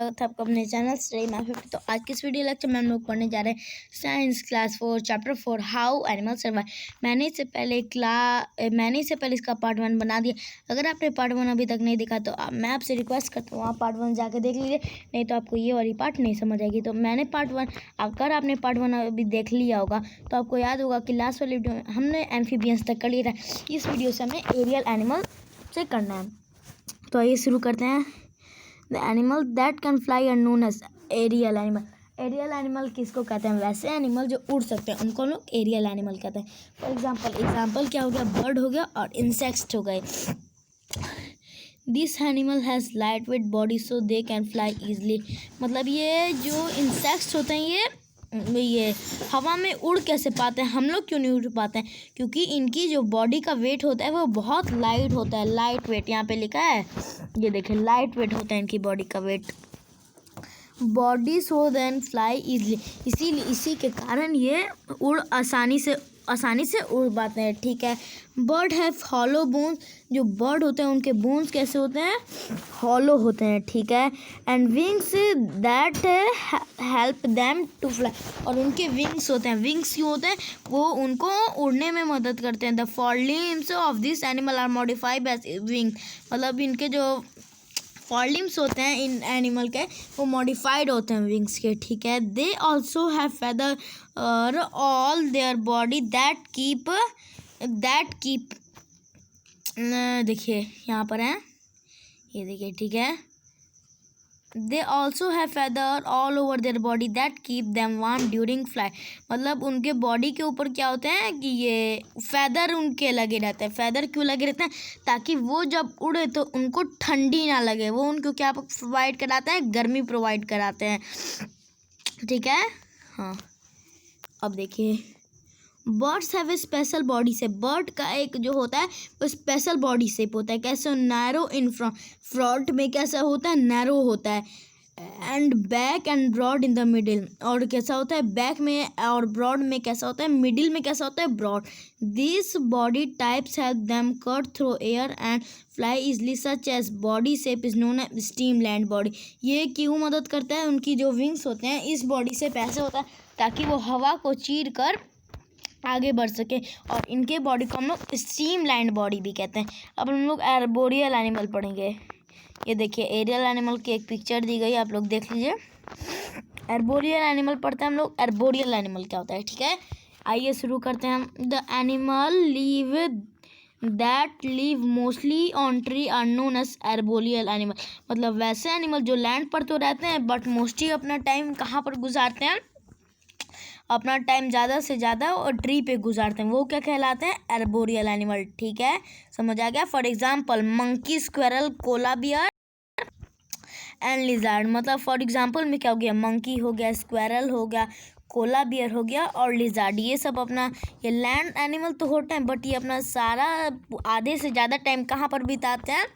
था आपको अपने चैनल स्टडी मैथ 50। तो आज की इस वीडियो लेक्चर में हम लोग पढ़ने जा रहे हैं science class 4 chapter 4 how animal survive. मैंने इससे पहले इसका पार्ट 1 बना दिया। अगर आपने पार्ट 1 अभी तक नहीं देखा तो मैं आपसे रिक्वेस्ट करता हूँ आप पार्ट 1 जाके देख लीजिए, नहीं तो आपको ये वाली पार्ट नहीं समझ आएगी। तो मैंने पार्ट 1 अगर आपने पार्ट 1 अभी देख लिया होगा तो आपको याद होगा कि लास्ट वाली वीडियो में हमने एम्फीबियंस तक कर लिया था। इस वीडियो से हमें एरियल एनिमल से करना है। तो आइए शुरू करते हैं। The animal that can fly are known as aerial animal. Aerial animal किसको कहते हैं? वैसे एनिमल जो उड़ सकते हैं उनको लोग एरियल एनिमल कहते हैं। फॉर एग्जाम्पल क्या हो गया? बर्ड हो गया और इंसेक्ट्स हो गए। This animal has light weight body so they can fly easily. मतलब ये जो इंसेक्ट्स होते हैं ये हवा में उड़ कैसे पाते हैं? हम लोग क्यों नहीं उड़ पाते हैं? क्योंकि इनकी जो बॉडी का वेट होता है वो बहुत लाइट होता है। लाइट वेट यहाँ पे लिखा है, ये देखिए लाइट वेट होता है इनकी बॉडी का weight. Body so then fly easily, इसीलिए इसी के कारण ये आसानी से उड़ पाते हैं। ठीक है। बर्ड हैव हॉलो बोन्स, जो बर्ड होते हैं उनके बोन्स कैसे होते हैं? हॉलो होते हैं। ठीक है। And wings that help them to fly, और उनके विंग्स होते हैं। विंग्स क्यों होते हैं? वो उनको उड़ने में मदद करते हैं। The four limbs of this animal are modified as wing, मतलब इनके जो फोर लिम्स होते हैं इन एनिमल के वो मॉडिफाइड होते हैं विंग्स के। ठीक है। They also have feather all their body that keep देखिए यहाँ पर है, ये देखिए। ठीक है। They also have feather all over their body that keep them warm during fly, मतलब उनके बॉडी के ऊपर क्या होते हैं कि ये फेदर उनके लगे रहते हैं। फेदर क्यों लगे रहते हैं? ताकि वो जब उड़े तो उनको ठंडी ना लगे। वो उनको क्या प्रोवाइड कराते हैं? गर्मी प्रोवाइड कराते हैं। ठीक है। हाँ, अब देखिए birds have a special body shape. Bird का एक जो होता है वो स्पेशल बॉडी शेप होता है। कैसे? नैरो इन फ्रंट में कैसा होता है? नैरो होता है। And back end broad in the middle, और कैसा होता है? बैक में और ब्रॉड में कैसा होता है? मिडिल में कैसा होता है? Broad. This body types help them cut through air and fly easily such as body shape is known as streamlined body. ये क्यों मदद करता है? उनकी जो विंग्स होते हैं इस बॉडी शेप ऐसे होता है ताकि वो हवा को चीर कर आगे बढ़ सके, और इनके बॉडी को हम लोग स्टीम लैंड बॉडी भी कहते हैं। अब हम लोग आर्बोरियल एनिमल पढ़ेंगे। ये देखिए एरियल एनिमल की एक पिक्चर दी गई, आप लोग देख लीजिए। आर्बोरियल एनिमल पढ़ते हैं हम लोग। आर्बोरियल एनिमल क्या होता है? ठीक है, आइए शुरू करते हैं हम। The animal live mostly on tree are known as arboreal animal, मतलब वैसे एनिमल जो लैंड पर तो रहते हैं बट मोस्टली अपना टाइम कहाँ पर गुजारते हैं? अपना टाइम ज़्यादा से ज़्यादा और ट्री पे गुजारते हैं, वो क्या कहलाते हैं? Arboreal animal. ठीक है, समझ आ गया। For example monkey, squirrel, koala bear and lizard. मतलब फॉर एग्जांपल में क्या हो गया? मंकी हो गया, स्क्वेरल हो गया, कोला बियर हो गया और लिजार्ड। ये सब अपना ये लैंड एनिमल तो होते हैं बट ये अपना सारा आधे से ज़्यादा टाइम कहाँ पर बिताते हैं?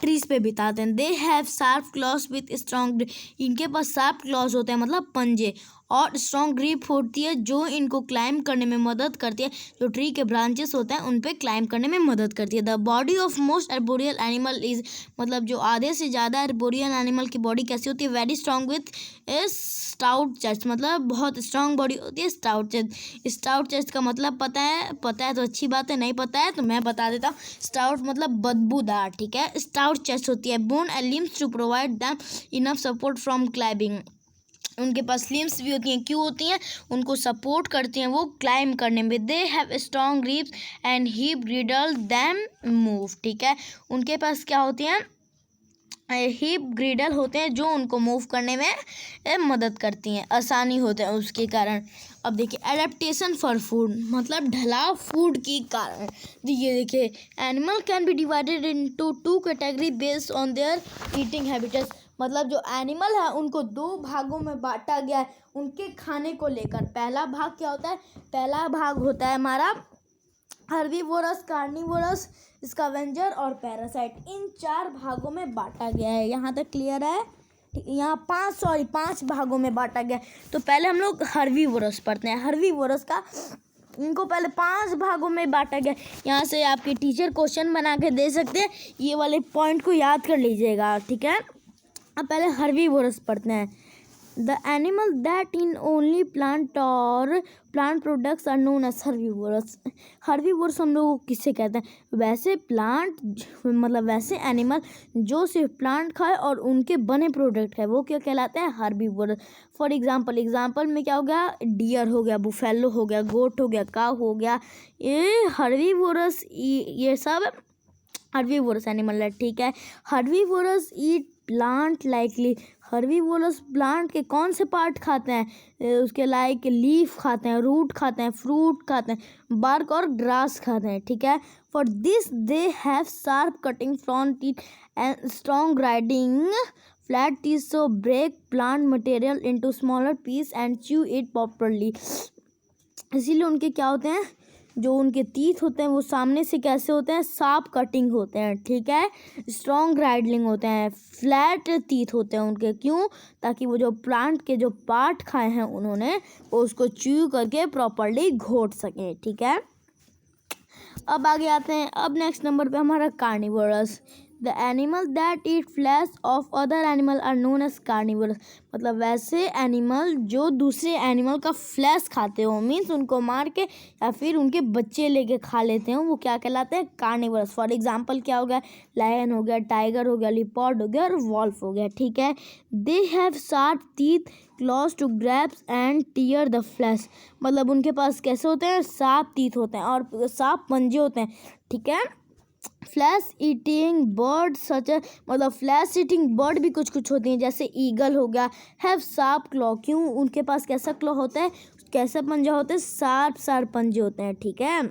ट्रीज पे बिताते हैं। दे have sharp clause with strong, इनके पास शार्प क्लॉज होते हैं मतलब पंजे, और स्ट्रॉन्ग ग्रिप होती है जो इनको क्लाइंब करने में मदद करती है। जो ट्री के ब्रांचेस होते हैं उन पे क्लाइंब करने में मदद करती है। The body of most arboreal animal is, मतलब जो आधे से ज़्यादा आर्बोरियल एनिमल की बॉडी कैसी होती है? Very strong with A stout chest, मतलब बहुत स्ट्रॉन्ग बॉडी होती है। स्टाउट चेस्ट, स्टाउट चेस्ट का मतलब पता है तो अच्छी बात है, नहीं पता है तो मैं बता देता हूँ। स्टाउट मतलब बदबूदार। ठीक है, स्टाउट चेस्ट होती है। Bone and limbs to provide them enough support from climbing, उनके पास लिम्स भी होती हैं। क्यों होती हैं? उनको सपोर्ट करती हैं वो क्लाइंब करने में। They have strong grips and hip girdle them move. ठीक है, उनके पास क्या होती हैं? हिप ग्रिडल होते हैं जो उनको मूव करने में मदद करती हैं, आसानी होता है उसके कारण। अब देखिए एडेप्टेशन फॉर फूड, मतलब ढलाव फूड के कारण। ये देखिए animal can be divided into two category based on their eating habits, मतलब जो एनिमल है उनको दो भागों में बांटा गया है उनके खाने को लेकर। पहला भाग क्या होता है? पहला भाग होता है हमारा हर्बीवोरस, कार्निवोरस, स्कैवेंजर और पैरासाइट। इन 4 भागों में बांटा गया है। यहाँ तक क्लियर है? यहाँ 5 भागों में बांटा गया है। तो पहले हम लोग हर्बीवोरस पढ़ते हैं। हर्बीवोरस का इनको पहले 5 भागों में बांटा गया। यहाँ से आपके टीचर क्वेश्चन बना के दे सकते हैं, ये वाले पॉइंट को याद कर लीजिएगा। ठीक है, अब पहले हर्बीवोरस पढ़ते हैं। The animal that in only plant और plant products are known as herbivorous. Herbivorous हम लोग किसे कहते हैं? वैसे प्लांट मतलब वैसे एनिमल जो सिर्फ प्लांट खाए और उनके बने प्रोडक्ट खाए, वो क्या कहलाते हैं? हर्बीवोरस। फॉर एग्जाम्पल में क्या हो गया? डियर हो गया, बुफेलो हो गया, गोट हो गया, काऊ हो गया, ये हर्बीवोरस, ये सब हर्बीवोरस एनिमल है, ठीक है। Herbivorous eat plant likely. Herbivorous plant के कौन से पार्ट खाते हैं? उसके लाइक लीफ खाते हैं, रूट खाते हैं, फ्रूट खाते हैं, बार्क और ग्रास खाते हैं, ठीक है। For this they have sharp cutting front teeth and strong grinding flat teeth so break plant material into smaller piece and chew it properly. इसीलिए उनके क्या होते हैं, जो उनके टीथ होते हैं वो सामने से कैसे होते हैं? शार्प कटिंग होते हैं, ठीक है। स्ट्रॉन्ग ग्राइंडिंग होते हैं, फ्लैट टीथ होते हैं उनके। क्यों? ताकि वो जो प्लांट के जो पार्ट खाए हैं उन्होंने, वो उसको च्यू करके प्रॉपरली घोट सकें, ठीक है। अब आगे आते हैं। अब नेक्स्ट नंबर पे हमारा carnivorous. The animal that eat flesh of other animal are known as carnivorous. मतलब वैसे एनिमल जो दूसरे एनिमल का फ्लैश खाते हो, मीन्स उनको मार के या फिर उनके बच्चे लेके खा लेते हो, वो क्या कहलाते हैं? कार्निवोरस। फॉर एग्जाम्पल क्या हो गया? लायन हो गया, टाइगर हो गया, लिपर्ड हो गया और वॉल्फ हो गया, ठीक है। They have sharp teeth claws to grabs and tear the flesh. मतलब उनके पास कैसे होते हैं? शार्प टीथ होते हैं और शार्प पंजे होते हैं, ठीक है। फ्लैश ईटिंग बर्ड सच मतलब फ्लैश ईटिंग बर्ड भी कुछ कुछ होती हैं, जैसे ईगल हो गया, हैव शार्प क्लॉ। क्यों? उनके पास कैसा क्लॉ होता है? कैसा पंजा होता है? शार्प पंजे होते हैं, ठीक है।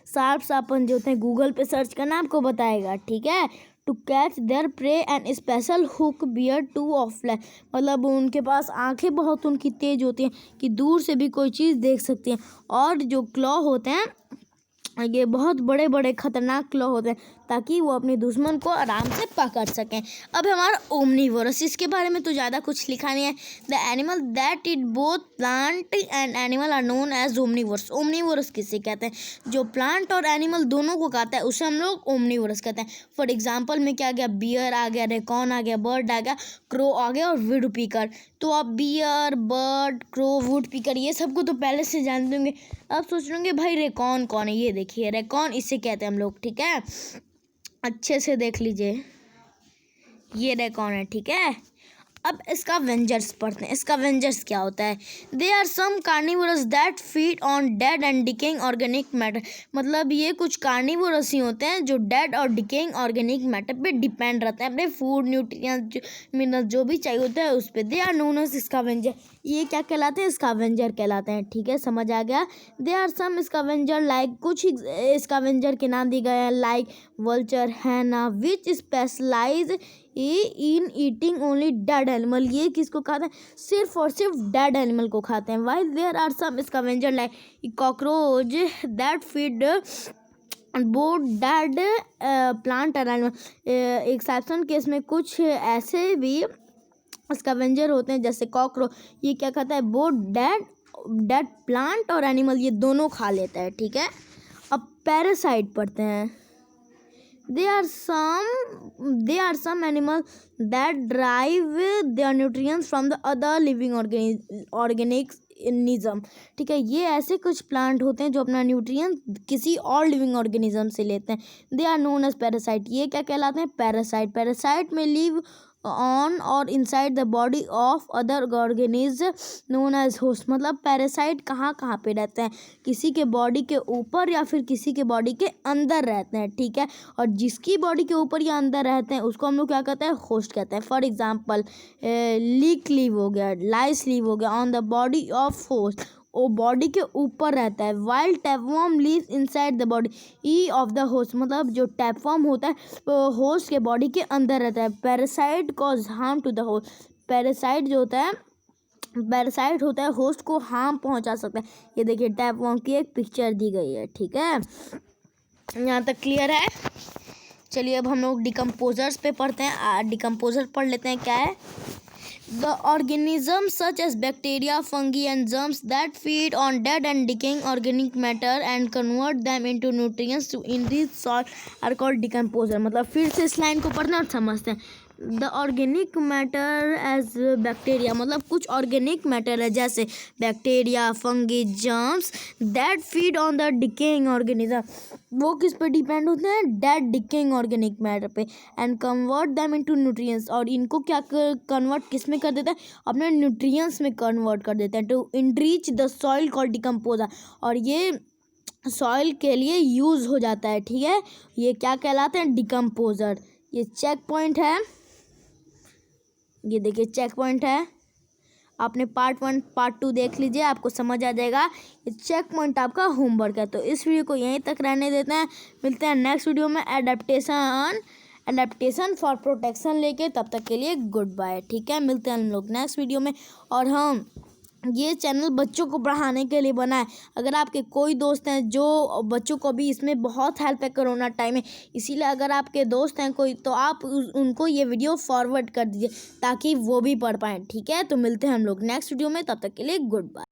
शार्प पंजे होते हैं, गूगल पे सर्च करना आपको बताएगा, ठीक है। To catch their prey and special hook beak to off flesh. मतलब उनके पास आंखें बहुत उनकी तेज होती हैं कि दूर से भी कोई चीज़ देख सकती हैं, और जो क्लॉ होते हैं ये बहुत बड़े बड़े खतरनाक क्लॉ होते हैं ताकि वो अपने दुश्मन को आराम से पकड़ सकें। अब हमारा ओमनीवोरस, इसके बारे में तो ज़्यादा कुछ लिखा नहीं है। The animal that eat both plant and animal are known as omnivorous. Omnivorous किसे कहते हैं? जो प्लांट और एनिमल दोनों को खाता है उसे हम लोग ओमनीवोरस कहते हैं। फॉर एग्जाम्पल में क्या आ गया? बियर आ गया, रेकॉन आ गया, बर्ड आ गया, क्रो आ गया और वुड पीकर। तो आप बियर, बर्ड, क्रो, वुड पीकर ये सबको तो पहले से जानते होंगे। अब सोच रहे होंगे भाई रेकॉन कौन है? ये देखिए रेकॉन इसे कहते हैं हम लोग, ठीक है। अच्छे से देख लीजिए, ये रेकॉन है, ठीक है। अब स्कैवेंजर्स पढ़ते हैं। स्कैवेंजर्स क्या होता है? They are some carnivorous that feed on dead and decaying organic matter. मतलब ये कुछ कार्निवोरस ही होते हैं जो डेड और डिकेइंग ऑर्गेनिक मैटर पे डिपेंड रहते हैं, अपने फूड, न्यूट्रिएंट्स, मिनरल्स जो भी चाहिए होता है उस पर। They are known as scavenger. ये क्या कहलाते हैं? स्कैवेंजर कहलाते हैं, ठीक है, समझ आ गया। They are some scavenger like, कुछ स्कैवेंजर के नाम दिए गए हैं लाइक वल्चर, हैना, which specialise in eating only dead animal. ये किसको खाते हैं? सिर्फ और सिर्फ डेड एनिमल को खाते हैं। While there are some scavenger like cockroach that feed both dead plant and animal. Exception case में कुछ ऐसे भी स्कैवेंजर होते हैं जैसे कॉकरोच, ये क्या खाता है? बोथ डेड प्लांट और एनिमल, ये दोनों खा लेता है, ठीक है। अब पैरासाइट पढ़ते हैं। There are some animals that derive their nutrients from the other living organism। ठीक है, ये ऐसे कुछ प्लांट होते हैं जो अपना न्यूट्रिएंट किसी और लिविंग ऑर्गेनिज्म से लेते हैं। They are known as parasite. ये क्या कहलाते हैं? पैरासाइट। पैरासाइट में लिव ऑन और inside the body of other organism known as host. मतलब पैरासाइट कहाँ कहाँ पे रहते हैं? किसी के बॉडी के ऊपर या फिर किसी के बॉडी के अंदर रहते हैं, ठीक है। और जिसकी बॉडी के ऊपर या अंदर रहते हैं उसको हम लोग क्या कहते हैं? होस्ट कहते हैं। फॉर एग्जाम्पल लीक लीव हो गया, लाइस लीव हो गया on the body of host, वो बॉडी के ऊपर रहता है। While tapeworm lives inside the body ई ऑफ द होस्ट। मतलब जो टैपवर्म होता है वो होस्ट के बॉडी के अंदर रहता है। Parasite cause harm to the host. Parasite जो होता है, पैरासाइट होता है होस्ट को हार्म पहुंचा सकता है। ये देखिए टैपवर्म की एक पिक्चर दी गई है, ठीक है। यहाँ तक क्लियर है? चलिए अब हम लोग डिकम्पोजर्स पे पढ़ते हैं। डिकम्पोजर पढ़ लेते हैं, क्या है? The organisms such as bacteria, fungi and germs that feed on dead and decaying organic matter and convert them into nutrients to enrich soil are called decomposer। मतलब फिर से इस लाइन को पढ़ना और समझते हैं। The organic matter as bacteria, मतलब कुछ ऑर्गेनिक मैटर है जैसे bacteria, fungi, germs that feed on the decaying organism, वो किस पे डिपेंड होते हैं, डेड डिकेइंग ऑर्गेनिक मैटर पे, and convert them into nutrients, और इनको क्या कन्वर्ट किस में कर देता है, अपने न्यूट्रिएंट्स में कन्वर्ट कर देते हैं, to enrich the soil called decomposer, और ये सॉइल के लिए यूज़ हो जाता है। ठीक है, ये क्या कहलाते हैं, डिकम्पोजर। ये चेक पॉइंट है, ये देखिए चेक पॉइंट है, आपने पार्ट 1 पार्ट 2 देख लीजिए, आपको समझ आ जाएगा। ये चेक पॉइंट आपका होमवर्क है। तो इस वीडियो को यहीं तक रहने देते हैं, मिलते हैं नेक्स्ट वीडियो में एडेप्टेशन फॉर प्रोटेक्शन लेके। तब तक के लिए गुड बाय। ठीक है, मिलते हैं हम लोग नेक्स्ट वीडियो में। और हम ये चैनल बच्चों को पढ़ाने के लिए बना है। अगर आपके कोई दोस्त हैं जो बच्चों को भी इसमें बहुत हेल्प है कोरोना टाइम में, इसीलिए अगर आपके दोस्त हैं कोई तो आप उनको ये वीडियो फॉरवर्ड कर दीजिए ताकि वो भी पढ़ पाएँ। ठीक है, तो मिलते हैं हम लोग नेक्स्ट वीडियो में, तब तक के लिए गुड बाय।